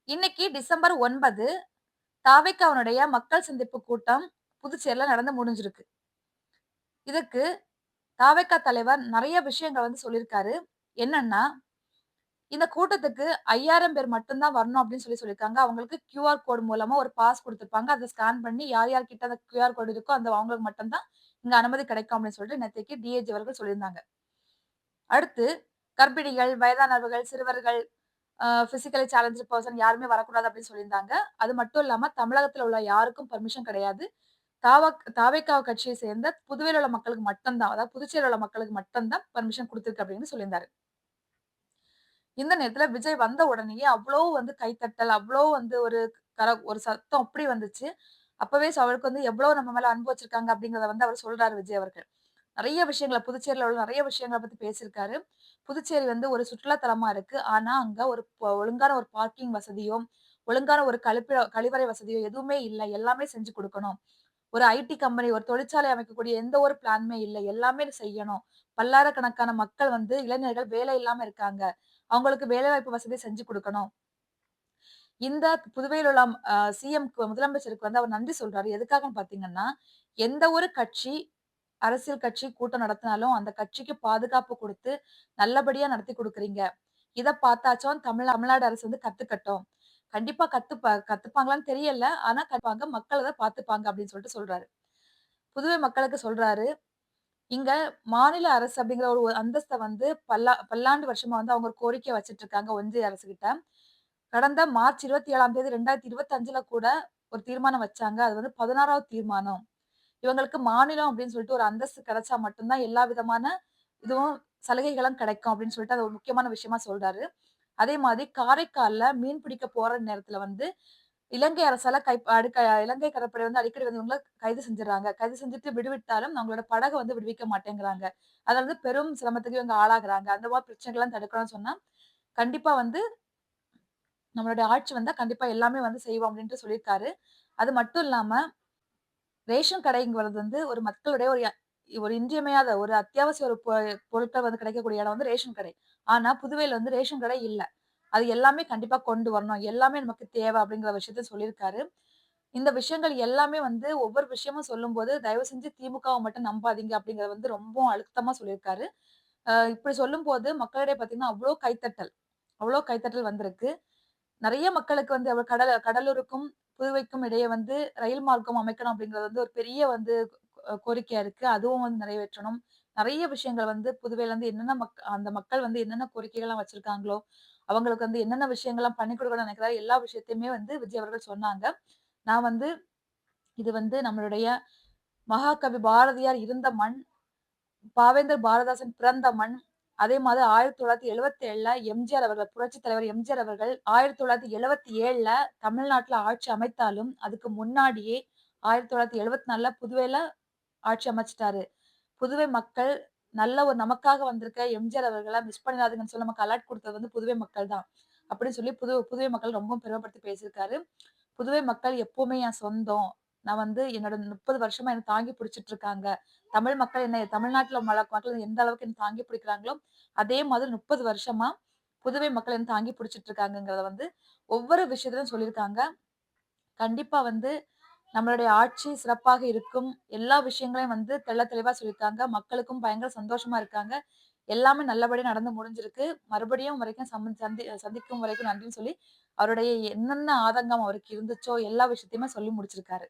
இன்னைக்கு டிசம்பர் 9 தாவேக்காவினுடைய மக்கள் சந்திப்பு கூட்டம் புதுச்சேரியில நடந்து முடிஞ்சிருக்கு. இதுக்கு தாவேக்கா தலைவர் நெறைய விஷயங்கள் சொல்லியிருக்காரு. என்னன்னா, இந்த கூட்டத்துக்கு 5000 பேர் மட்டும் தான் வரணும் அப்படின்னு சொல்லியிருக்காங்க. அவங்களுக்கு கியூஆர் கோடு மூலமா ஒரு பாஸ் குடுத்திருப்பாங்க. அத ஸ்கேன் பண்ணி யார் யார் கிட்ட அந்த கியூஆர் கோடு இருக்கோ அவங்களுக்கு மட்டும் தான் இங்க அனுமதி கிடைக்கும் அப்படின்னு சொல்லிட்டு நேத்தைக்கு டிஐஜி அவர்கள் சொல்லியிருந்தாங்க. அடுத்து கர்ப்பிணிகள், வயதானவர்கள், சிறுவர்கள், பிசிக்கலி சேலஞ்சுடு பெர்சன் யாருமே வரக்கூடாது அப்படின்னு சொல்லியிருந்தாங்க. அது மட்டும் இல்லாம தமிழகத்துல உள்ள யாருக்கும் பெர்மிஷன் கிடையாது. தாவேக்கா கட்சியை சேர்ந்த புதுவையில உள்ள மக்களுக்கு மட்டும் தான், அதாவது புதுச்சேரியில உள்ள மக்களுக்கு மட்டும் தான் பெர்மிஷன் குடுத்திருக்கு அப்படின்னு சொல்லியிருந்தாரு. இந்த நேரத்துல விஜய் வந்த உடனேயே அவ்ளோ கைத்தட்டல், அவ்ளோ ஒரு ஒரு சத்தம் அப்படி வந்துச்சு. அப்பவே அவருக்கு எவ்வளோ நம்ம மேல அன்பு வச்சிருக்காங்க அப்படிங்கிறத அவர் சொல்றாரு விஜய் அவர்கள். நெறைய விஷயங்கள புதுச்சேரியில உள்ள நெறைய விஷயங்கள பத்தி பேசியிருக்காரு. புதுச்சேரி ஒரு சுற்றுலா தலமா இருக்கு. ஆனா, அங்க ஒரு ஒழுங்கான ஒரு பார்க்கிங் வசதியோ, ஒழுங்கான ஒரு கழிவறை வசதியோ எதுவுமே இல்ல. எல்லாமே செஞ்சு குடுக்கணும். ஒரு ஐடி கம்பெனி, ஒரு தொழிற்சாலை அமைக்கக்கூடிய எந்த ஒரு பிளானுமே இல்ல. எல்லாமே செய்யணும். பல்லாயிரக்கணக்கான மக்கள் இளைஞர்கள் வேலை இல்லாம இருக்காங்க. அவங்களுக்கு வேலைவாய்ப்பு வசதி செஞ்சு குடுக்கணும். இந்த புதுவையில உள்ள சிஎம்க்கு முதலமைச்சருக்கு அவர் நன்றி சொல்றாரு. எதுக்காகன்னு பார்த்தீங்கன்னா, எந்த ஒரு கட்சி, அரசியல் கட்சி கூட்டம் நடத்தினாலும், அந்த கட்சிக்கு பாதுகாப்பு குடுத்து, நல்லபடியா நடத்தி குடுக்குறீங்க. இத பார்த்தாச்சும் தமிழ்நாடு அரசு கத்துக்கட்டும். கண்டிப்பா கத்துப்பாங்களான்னு தெரியல. ஆனா கத்துப்பாங்க. மக்கள் அத பார்த்துப்பாங்க அப்படின்னு சொல்றாரு. புதுவை மக்களுக்கு சொல்றாரு. இங்க மாநில அரசு அப்படிங்கிற ஒரு அந்தஸ்த பல்லாண்டு வருஷமா அவங்க ஒரு கோரிக்கை வச்சுட்டு இருக்காங்க ஒன்றிய அரசுகிட்ட. கடந்த மார்ச் 27ஆம் தேதி 2025ல கூட ஒரு தீர்மானம் வச்சாங்க. அது 16வது தீர்மானம். இவங்களுக்கு மாநிலம் அப்படின்னு ஒரு அந்தஸ்து கிடைச்சா மட்டும் தான் எல்லா விதமான இதுவும் சலுகைகளும் கிடைக்கும் அப்படின்னு அது ஒரு முக்கியமான விஷயமா சொல்றாரு. அதே மாதிரி காரைக்கால்ல மீன் பிடிக்க போற நேரத்துல இலங்கை அரசால இலங்கை கடற்படை அடிக்கடி இவங்கள கைது செஞ்சுடுறாங்க. கைது செஞ்சுட்டு விடுவித்தாலும் அவங்களோட படக விடுவிக்க மாட்டேங்கிறாங்க. அதுல பெரும் சிரமத்துக்கு இவங்க ஆளாகுறாங்க. அந்த மாரி பிரச்சனைகள்லாம் தடுக்கணும்னு சொன்னா, கண்டிப்பா நம்மளுடைய ஆட்சி வந்தா கண்டிப்பா எல்லாமே செய்வோம் அப்டின்ட்டு சொல்லியிருக்காரு. அது மட்டும் இல்லாம, ரேஷன் கடைங்கிறது ஒரு மக்களுடைய ஒரு இன்றியமையாத ஒரு அத்தியாவசிய ஒரு பொருட்கள் கிடைக்கக்கூடிய இடம் ரேஷன் கடை. ஆனா புதுவையில ரேஷன் கடை இல்ல. அது எல்லாமே கண்டிப்பா கொண்டு வரணும். எல்லாமே நமக்கு தேவை அப்படிங்கிற விஷயத்த சொல்லியிருக்காரு. இந்த விஷயங்கள் எல்லாமே ஒவ்வொரு விஷயமும் சொல்லும்போது, தயவு செஞ்சு திமுகவ மட்டும் நம்பாதீங்க அப்படிங்கிறத ரொம்பவும் அழுத்தமா சொல்லியிருக்காரு. இப்படி சொல்லும்போது மக்களிடையே பார்த்தீங்கன்னா, அவ்ளோ கைத்தட்டல் வந்திருக்கு. நெறைய மக்களுக்கு கடலூருக்கும், புதுவைக்கும் இடையே ரயில் மார்க்கம் அமைக்கணும் அப்படிங்கிறது ஒரு பெரிய கோரிக்கையா இருக்கு. அதுவும் நிறைவேற்றணும். நெறைய விஷயங்கள் புதுவையில என்னென்ன அந்த மக்கள் என்னென்ன கோரிக்கைகள்லாம் வச்சிருக்காங்களோ, அவங்களுக்கு என்னென்ன விஷயங்கள்லாம் பண்ணி கொடுக்கணும்னு நெனைக்கிறாரோ, எல்லா விஷயத்தையுமே விஜய் அவர்கள் சொன்னாங்க. நான் இது நம்மளுடைய மகாகவி பாரதியார் இருந்த மண். பாவேந்தர் பாரதிதாசன் பிறந்த மண். அதே மாதிரி 1977ல எம்ஜிஆர் அவர்கள், புரட்சித் தலைவர் எம்ஜிஆர் அவர்கள் 1977ல தமிழ்நாட்டுல ஆட்சி அமைத்தாலும், அதுக்கு முன்னாடியே 1974ல புதுவையில ஆட்சி அமைச்சுட்டாரு. புதுவை மக்கள் நல்ல ஒரு நமக்காக வந்திருக்க எம்ஜிஆர் அவர்கள மிஸ் பண்ணிடாதீங்கன்னு சொல்லி நமக்கு அலர்ட் குடுத்தது புதுவை மக்கள் தான். அப்படின்னு சொல்லி புதுவை மக்கள் ரொம்பவும் பெருமைப்படுத்தி பேசியிருக்காரு. புதுவை மக்கள் எப்பவுமே என் சொந்தம். நான் என்னோட 30 வருஷமா என்ன தாங்கி பிடிச்சுட்டு இருக்காங்க. தமிழ் மக்கள் தமிழ்நாட்டுல மக்கள் எந்த அளவுக்கு என்ன தாங்கி பிடிக்கிறாங்களோ, அதே மாதிரி 30 வருஷமா புதுவை மக்கள் என்ன தாங்கி பிடிச்சுட்டு இருக்காங்கங்கிறத ஒவ்வொரு விஷயத்திலும் சொல்லியிருக்காங்க. கண்டிப்பா நம்மளுடைய ஆட்சி சிறப்பாக இருக்கும். எல்லா விஷயங்களையும் தெள்ள தெளிவா சொல்லியிருக்காங்க. மக்களுக்கும் பயங்கர சந்தோஷமா இருக்காங்க. எல்லாமே நல்லபடியா நடந்து முடிஞ்சிருக்கு. மறுபடியும் வரைக்கும் சந்திக்கும் வரைக்கும் நன்றின்னு சொல்லி, அவருடைய என்னென்ன ஆதங்கம் அவருக்கு இருந்துச்சோ, எல்லா விஷயத்தையுமே சொல்லி முடிச்சிருக்காரு.